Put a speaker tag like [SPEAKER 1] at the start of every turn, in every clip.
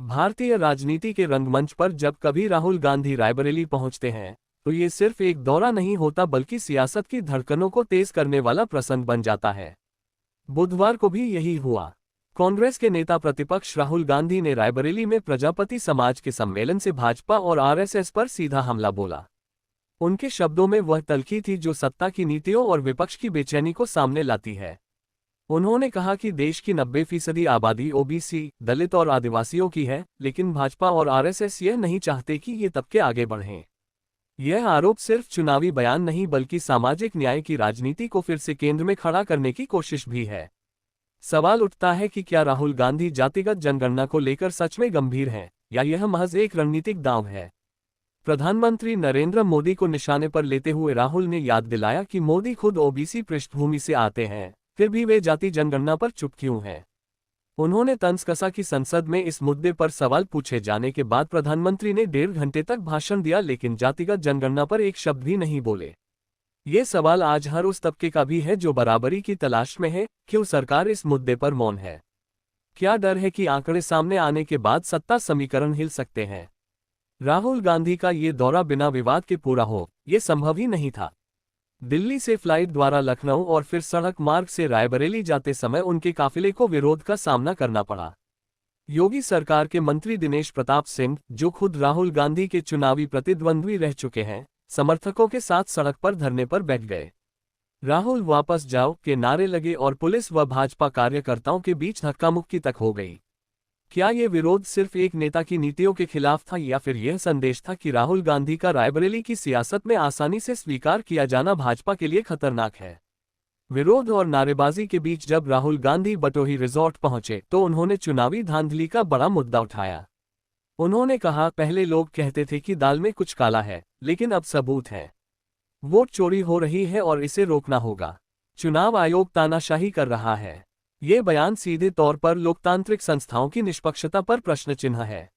[SPEAKER 1] भारतीय राजनीति के रंगमंच पर जब कभी राहुल गांधी रायबरेली पहुंचते हैं तो ये सिर्फ एक दौरा नहीं होता बल्कि सियासत की धड़कनों को तेज करने वाला प्रसंग बन जाता है। बुधवार को भी यही हुआ। कांग्रेस के नेता प्रतिपक्ष राहुल गांधी ने रायबरेली में प्रजापति समाज के सम्मेलन से भाजपा और आरएसएस पर सीधा हमला बोला। उनके शब्दों में वह तल्खी थी जो सत्ता की नीतियों और विपक्ष की बेचैनी को सामने लाती है। उन्होंने कहा कि देश की 90% आबादी ओबीसी, दलित और आदिवासियों की है, लेकिन भाजपा और आरएसएस यह नहीं चाहते कि ये तबके आगे बढ़ें। यह आरोप सिर्फ चुनावी बयान नहीं बल्कि सामाजिक न्याय की राजनीति को फिर से केंद्र में खड़ा करने की कोशिश भी है। सवाल उठता है कि क्या राहुल गांधी जातिगत जनगणना को लेकर सच में गंभीर हैं, या यह महज एक रणनीतिक दांव है। प्रधानमंत्री नरेंद्र मोदी को निशाने पर लेते हुए राहुल ने याद दिलाया कि मोदी खुद ओबीसी पृष्ठभूमि से आते हैं, फिर भी वे जाति जनगणना पर चुप क्यों हैं। उन्होंने तंज कसा कि संसद में इस मुद्दे पर सवाल पूछे जाने के बाद प्रधानमंत्री ने 1.5 घंटे तक भाषण दिया लेकिन जातिगत जनगणना पर एक शब्द भी नहीं बोले। ये सवाल आज हर उस तबके का भी है जो बराबरी की तलाश में है। क्यों सरकार इस मुद्दे पर मौन है? क्या डर है कि आंकड़े सामने आने के बाद सत्ता समीकरण हिल सकते हैं? राहुल गांधी का ये दौरा बिना विवाद के पूरा हो, ये संभव ही नहीं था। दिल्ली से फ्लाइट द्वारा लखनऊ और फिर सड़क मार्ग से रायबरेली जाते समय उनके काफिले को विरोध का सामना करना पड़ा। योगी सरकार के मंत्री दिनेश प्रताप सिंह, जो खुद राहुल गांधी के चुनावी प्रतिद्वंद्वी रह चुके हैं, समर्थकों के साथ सड़क पर धरने पर बैठ गए। राहुल वापस जाओ के नारे लगे और पुलिस व भाजपा कार्यकर्ताओं के बीच धक्का-मुक्की तक हो गई। क्या ये विरोध सिर्फ एक नेता की नीतियों के खिलाफ था या फिर यह संदेश था कि राहुल गांधी का रायबरेली की सियासत में आसानी से स्वीकार किया जाना भाजपा के लिए खतरनाक है? विरोध और नारेबाजी के बीच जब राहुल गांधी बटोही रिजॉर्ट पहुंचे तो उन्होंने चुनावी धांधली का बड़ा मुद्दा उठाया। उन्होंने कहा, पहले लोग कहते थे कि दाल में कुछ काला है, लेकिन अब सबूत है। वोट चोरी हो रही है और इसे रोकना होगा। चुनाव आयोग तानाशाही कर रहा है। ये बयान सीधे तौर पर लोकतांत्रिक संस्थाओं की निष्पक्षता पर प्रश्न चिन्ह है।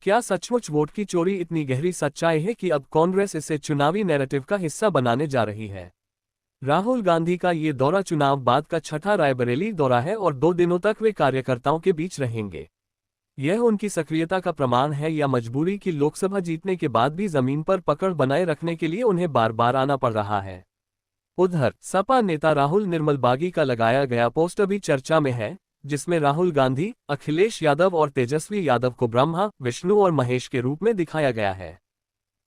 [SPEAKER 1] क्या सचमुच वोट की चोरी इतनी गहरी सच्चाई है कि अब कांग्रेस इसे चुनावी नैरेटिव का हिस्सा बनाने जा रही है? राहुल गांधी का ये दौरा चुनाव बाद का छठा रायबरेली दौरा है और 2 दिनों तक वे कार्यकर्ताओं के बीच रहेंगे। यह उनकी सक्रियता का प्रमाण है या मजबूरी कि लोकसभा जीतने के बाद भी जमीन पर पकड़ बनाए रखने के लिए उन्हें बार बार आना पड़ रहा है। उधर सपा नेता राहुल निर्मल बागी का लगाया गया पोस्टर भी चर्चा में है, जिसमें राहुल गांधी, अखिलेश यादव और तेजस्वी यादव को ब्रह्मा, विष्णु और महेश के रूप में दिखाया गया है।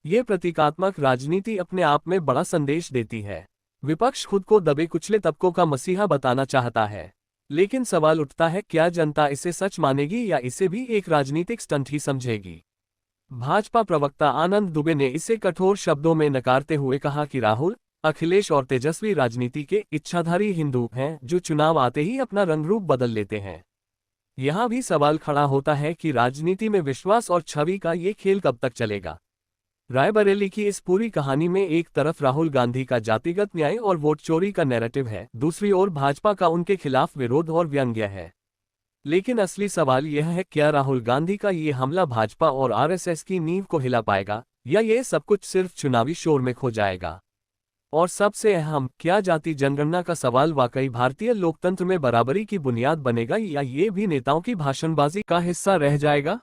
[SPEAKER 1] ये प्रतीकात्मक राजनीति अपने आप में बड़ा संदेश देती है। विपक्ष खुद को दबे कुचले तबकों का मसीहा बताना चाहता है, लेकिन सवाल उठता है, क्या जनता इसे सच मानेगी या इसे भी एक राजनीतिक स्टंट ही समझेगी? भाजपा प्रवक्ता आनंद दुबे ने इसे कठोर शब्दों में नकारते हुए कहा कि राहुल, अखिलेश और तेजस्वी राजनीति के इच्छाधारी हिंदू हैं जो चुनाव आते ही अपना रंग रूप बदल लेते हैं। यहां भी सवाल खड़ा होता है कि राजनीति में विश्वास और छवि का ये खेल कब तक चलेगा। रायबरेली की इस पूरी कहानी में एक तरफ राहुल गांधी का जातिगत न्याय और वोट चोरी का नैरेटिव है, दूसरी ओर भाजपा का उनके खिलाफ विरोध और व्यंग्य है। लेकिन असली सवाल यह है, क्या राहुल गांधी का ये हमला भाजपा और आरएसएस की नींव को हिला पाएगा या ये सब कुछ सिर्फ चुनावी शोर में खो जाएगा? और सबसे अहम, क्या जाति जनगणना का सवाल वाकई भारतीय लोकतंत्र में बराबरी की बुनियाद बनेगा या ये भी नेताओं की भाषणबाजी का हिस्सा रह जाएगा?